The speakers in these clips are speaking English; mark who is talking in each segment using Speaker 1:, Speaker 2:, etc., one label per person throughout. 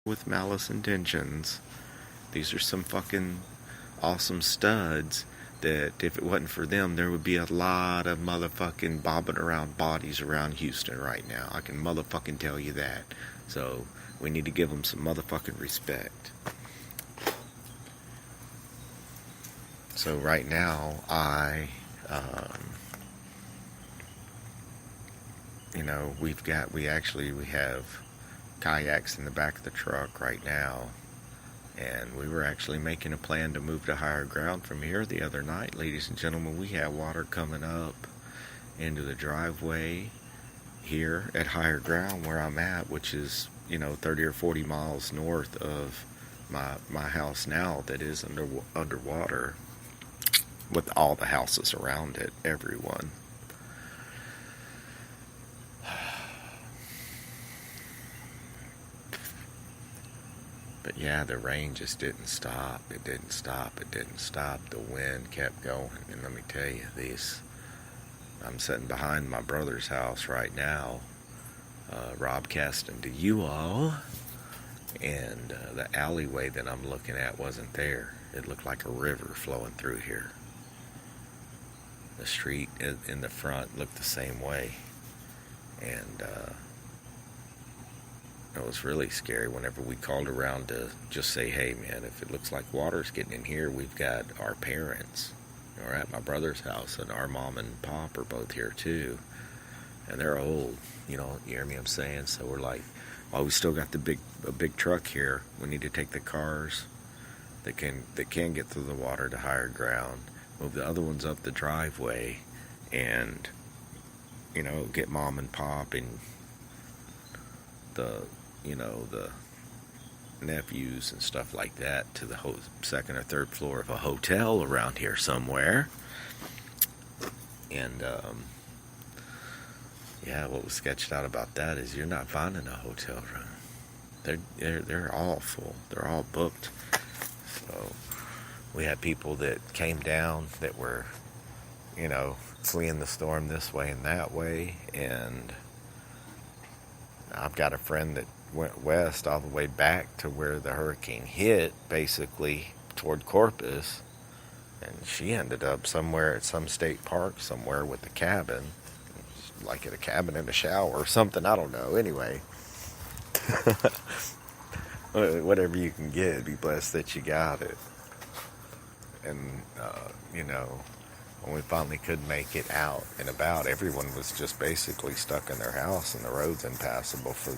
Speaker 1: with malice intentions. These are some fucking awesome studs that if it wasn't for them, there would be a lot of motherfucking bobbing around bodies around Houston right now. I can motherfucking tell you that. So we need to give them some motherfucking respect. So right now, we have kayaks in the back of the truck right now. And we were actually making a plan to move to higher ground from here the other night, ladies and gentlemen. We had water coming up into the driveway here at higher ground where I'm at, which is, 30 or 40 miles north of my house now that is underwater with all the houses around it, everyone. But yeah, the rain just didn't stop. It didn't stop. The wind kept going. And let me tell you this. I'm sitting behind my brother's house right now, Robcasting to you all. And the alleyway that I'm looking at wasn't there. It looked like a river flowing through here. The street in the front looked the same way. And it was really scary whenever we called around to just say, hey man, if it looks like water's getting in here, we've got our parents. We're at my brother's house, and our mom and pop are both here too. And they're old, you hear me I'm saying? So we're like, well, we still got a big truck here. We need to take the cars that can get through the water to higher ground, move the other ones up the driveway, and, get mom and pop and the nephews and stuff like that to the second or third floor of a hotel around here somewhere. And what was sketched out about that is you're not finding a hotel room. They're all full. They're all booked. So we had people that came down that were, fleeing the storm this way and that way. And I've got a friend that went west all the way back to where the hurricane hit, basically toward Corpus, and she ended up somewhere at some state park somewhere with a cabin, like at a cabin in a shower or something, I don't know. Anyway, whatever you can get, be blessed that you got it. And when we finally could make it out and about, everyone was just basically stuck in their house, and the road's impassable for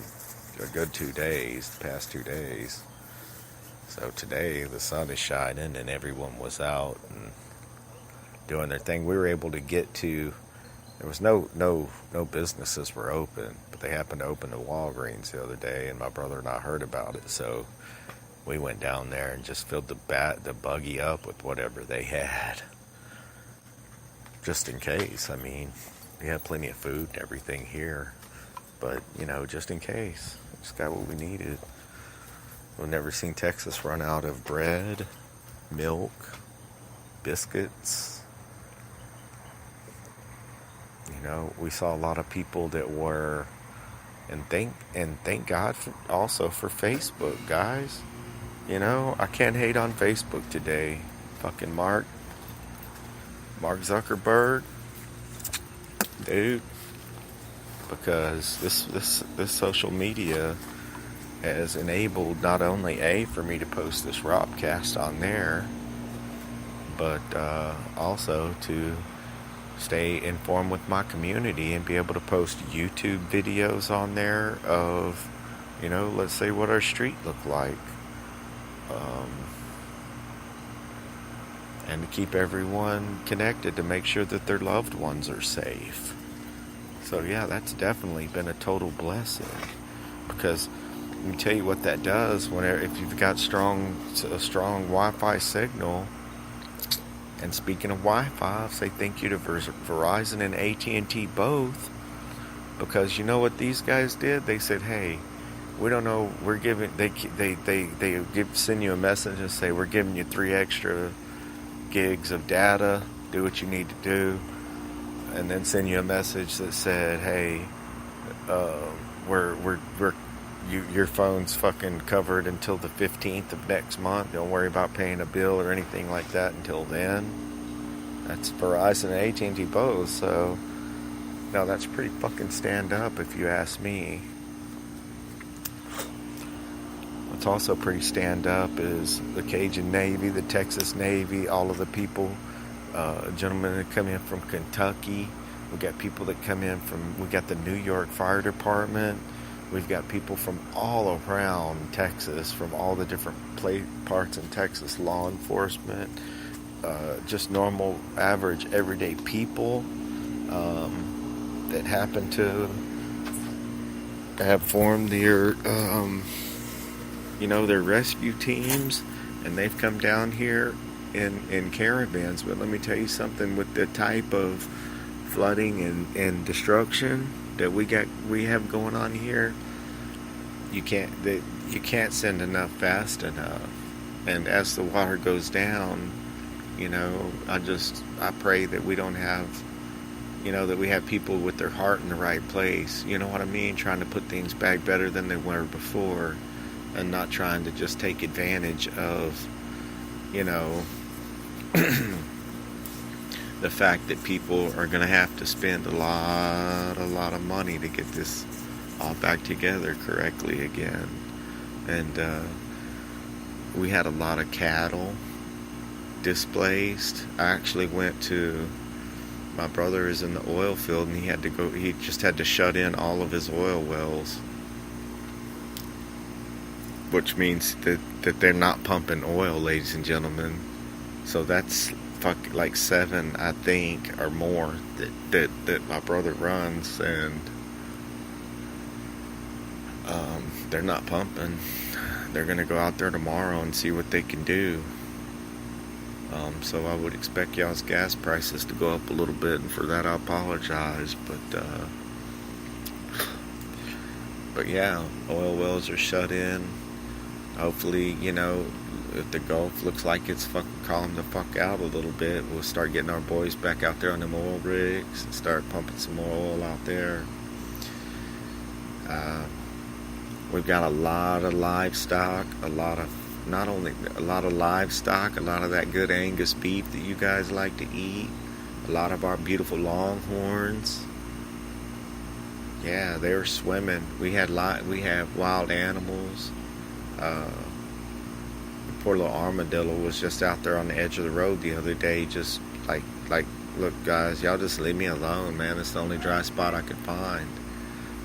Speaker 1: a good 2 days, the past 2 days. So today the sun is shining and everyone was out and doing their thing. We were able to get to, there was no businesses were open, but they happened to open the Walgreens the other day, and my brother and I heard about it, so we went down there and just filled the buggy up with whatever they had, just in case. I mean, we had plenty of food and everything here, but just in case, just got what we needed. We've never seen Texas run out of bread, milk, biscuits. We saw a lot of people that were, and thank God also for Facebook, guys. I can't hate on Facebook today. Fucking Mark Zuckerberg, dude, because this social media has enabled not only for me to post this Robcast on there, but also to stay informed with my community and be able to post YouTube videos on there of, let's say what our street looked like. And to keep everyone connected to make sure that their loved ones are safe. So yeah, that's definitely been a total blessing, because let me tell you what that does. If you've got a strong Wi-Fi signal, and speaking of Wi-Fi, I say thank you to Verizon and AT&T both, because you know what these guys did? They said, hey, we don't know, we're giving, send you a message and say, we're giving you 3 extra gigs of data, do what you need to do, and then send you a message that said, hey, we're your phone's fucking covered until the 15th of next month. Don't worry about paying a bill or anything like that until then. That's Verizon and AT&T both, so no, that's pretty fucking stand up if you ask me. What's also pretty stand up is the Cajun Navy, the Texas Navy, all of the people, gentlemen that come in from Kentucky. We got people that come in from, we got the New York Fire Department. We've got people from all around Texas, from all the different parts in Texas, law enforcement, just normal, average, everyday people that happen to have formed their, their rescue teams, and they've come down here in caravans. But let me tell you something, with the type of flooding and destruction that we have going on here, you can't send enough fast enough. And as the water goes down, I pray that we don't have, that we have people with their heart in the right place, you know what I mean, trying to put things back better than they were before, and not trying to just take advantage of, the fact that people are going to have to spend a lot of money to get this all back together correctly again. And we had a lot of cattle displaced. I actually went to, my brother is in the oil field, and he just had to shut in all of his oil wells, which means that they're not pumping oil, ladies and gentlemen. So that's like 7, I think, or more that my brother runs, and they're not pumping. They're gonna go out there tomorrow and see what they can do. So I would expect y'all's gas prices to go up a little bit, and for that I apologize. But yeah, oil wells are shut in. Hopefully, if the Gulf looks like it's fucking calling the fuck out a little bit, we'll start getting our boys back out there on them oil rigs and start pumping some more oil out there. We've got a lot of livestock, a lot of that good Angus beef that you guys like to eat, a lot of our beautiful longhorns. Yeah, they were swimming. We have wild animals. Poor little armadillo was just out there on the edge of the road the other day, just like, look guys, y'all just leave me alone, man. It's the only dry spot I could find.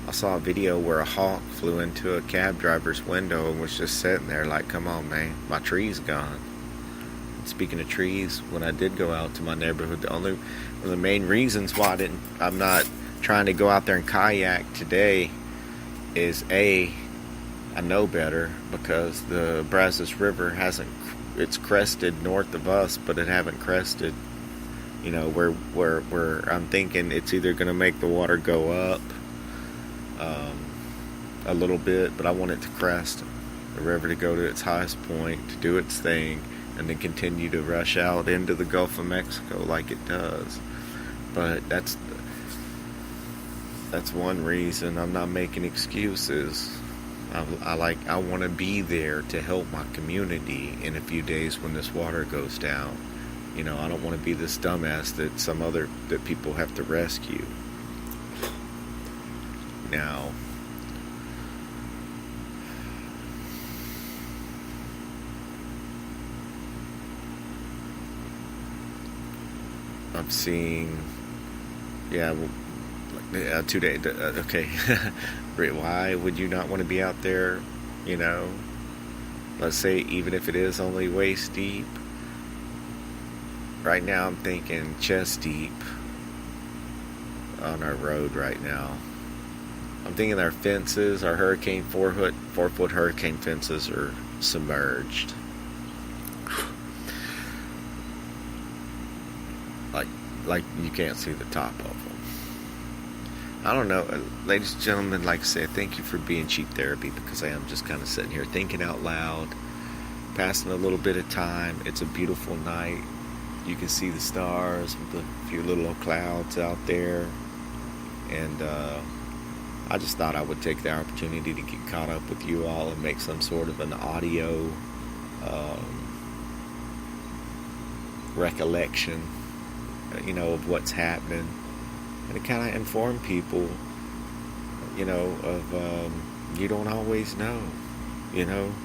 Speaker 1: I saw a video where a hawk flew into a cab driver's window and was just sitting there like, come on, man, my tree's gone. And speaking of trees, when I did go out to my neighborhood, one of the main reasons why I'm not trying to go out there and kayak today is I know better, because the Brazos River it's crested north of us, but it haven't crested, where I'm thinking it's either going to make the water go up a little bit, but I want it to crest the river, to go to its highest point, to do its thing, and then continue to rush out into the Gulf of Mexico like it does. But that's one reason. I'm not making excuses. I want to be there to help my community in a few days when this water goes down. I don't want to be this dumbass that people have to rescue. Now, I'm seeing, 2 days. Okay, why would you not want to be out there? Let's say even if it is only waist deep. Right now, I'm thinking chest deep on our road right now. I'm thinking our fences, our hurricane 4-foot hurricane fences, are submerged. Like you can't see the top of them. I don't know, ladies and gentlemen. Like I said, thank you for being cheap therapy, because I am just kind of sitting here thinking out loud, passing a little bit of time. It's a beautiful night. You can see the stars with a few little clouds out there, and I just thought I would take the opportunity to get caught up with you all and make some sort of an audio recollection, of what's happening, and to kind of inform people, of you don't always know,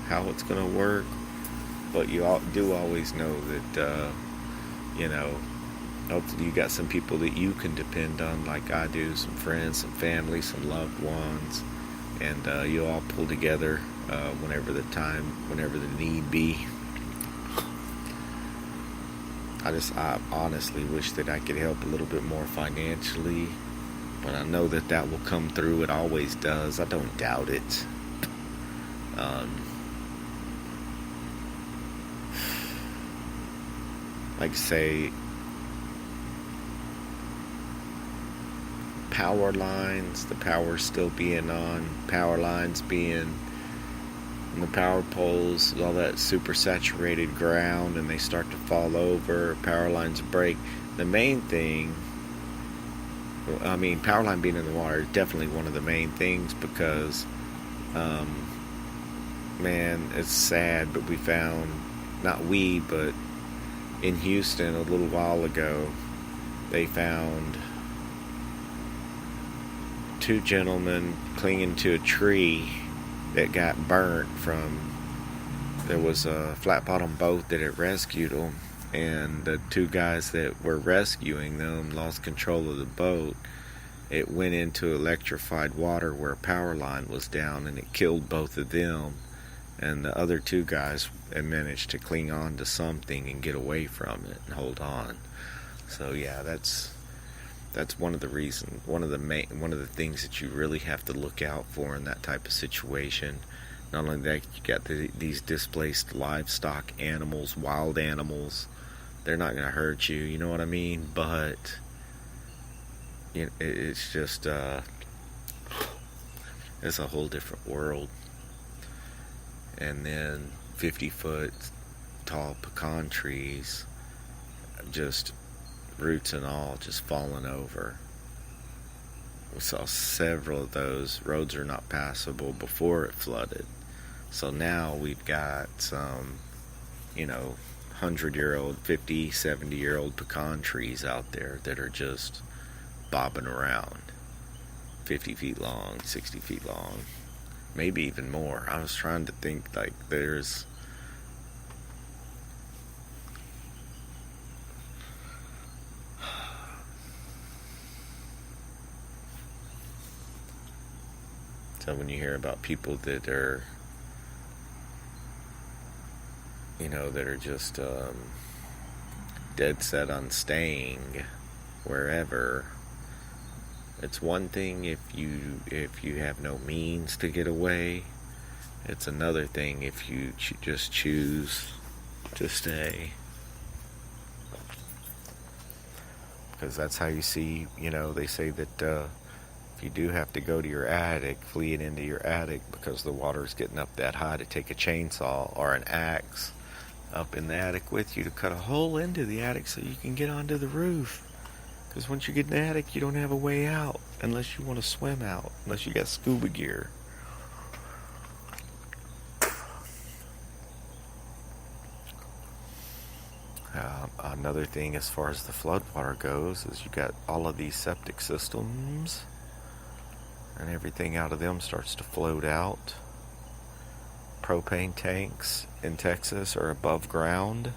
Speaker 1: how it's going to work, but you do always know that, hopefully you got some people that you can depend on like I do, some friends, some family, some loved ones, and you all pull together whenever the need be. I honestly wish that I could help a little bit more financially, but I know that will come through. It always does. I don't doubt it. Like I say, power lines, the power still being on, power lines being and the power poles, all that super saturated ground, and they start to fall over, power lines break. The main thing, power line being in the water is definitely one of the main things, because it's sad, but we found, but in Houston a little while ago, they found 2 gentlemen clinging to a tree that got burnt there was a flat bottom boat that had rescued them, and the 2 guys that were rescuing them lost control of the boat. It went into electrified water where a power line was down, and it killed both of them, and the other 2 guys had managed to cling on to something and get away from it and hold on. So yeah, that's one of the reasons, one of the things that you really have to look out for in that type of situation. Not only that, you got these displaced livestock animals, wild animals. They're not going to hurt you, you know what I mean? But it's just it's a whole different world. And then 50-foot tall pecan trees, just roots and all, just falling over. We saw several of those. Roads are not passable before it flooded. So now we've got some, 100-year-old, 50, 70-year-old pecan trees out there that are just bobbing around, 50 feet long, 60 feet long, maybe even more. I was trying to think, like, there's so when you hear about people that are, that are just dead set on staying wherever, it's one thing if you have no means to get away. It's another thing if you just choose to stay, because that's how you see, they say that you do have to go to your attic, flee it into your attic, because the water's getting up that high, to take a chainsaw or an axe up in the attic with you to cut a hole into the attic so you can get onto the roof. Because once you get in the attic, you don't have a way out unless you want to swim out, unless you got scuba gear. Another thing as far as the floodwater goes is you got all of these septic systems, and everything out of them starts to float out. Propane tanks in Texas are above ground,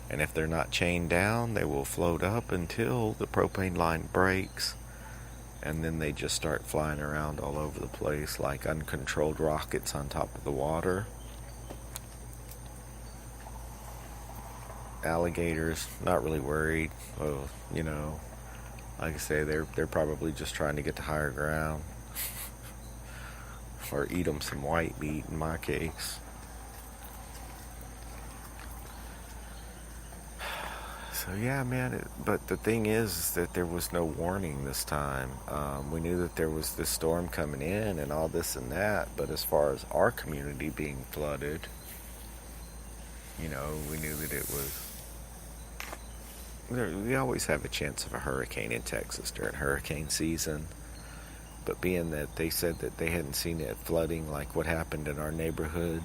Speaker 1: and if they're not chained down, they will float up until the propane line breaks, and then they just start flying around all over the place like uncontrolled rockets on top of the water. Alligators, not really worried. Well, like I say, they're probably just trying to get to higher ground. Or eat them some white meat in my case. So yeah, man, but the thing is that there was no warning this time. We knew that there was this storm coming in and all this and that, but as far as our community being flooded, we knew that it was... We always have a chance of a hurricane in Texas during hurricane season. But being that they said that they hadn't seen it flooding like what happened in our neighborhood,